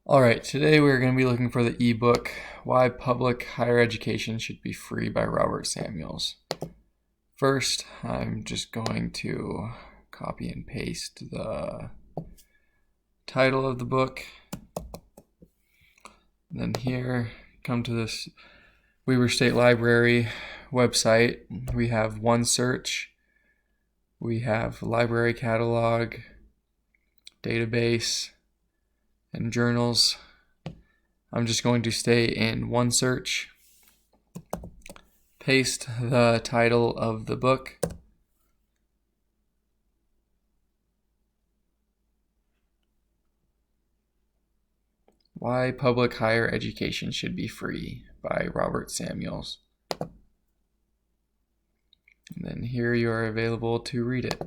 Alright, today we're going to be looking for the ebook, Why Public Higher Education Should Be Free by Robert Samuels. First, I'm just going to copy and paste the title of the book. Then here, come to this Weber State Library website. We have OneSearch. We have library catalog, database, and journals. I'm just going to stay in OneSearch, paste the title of the book, Why Public Higher Education Should Be Free by Robert Samuels. And then here you are available to read it.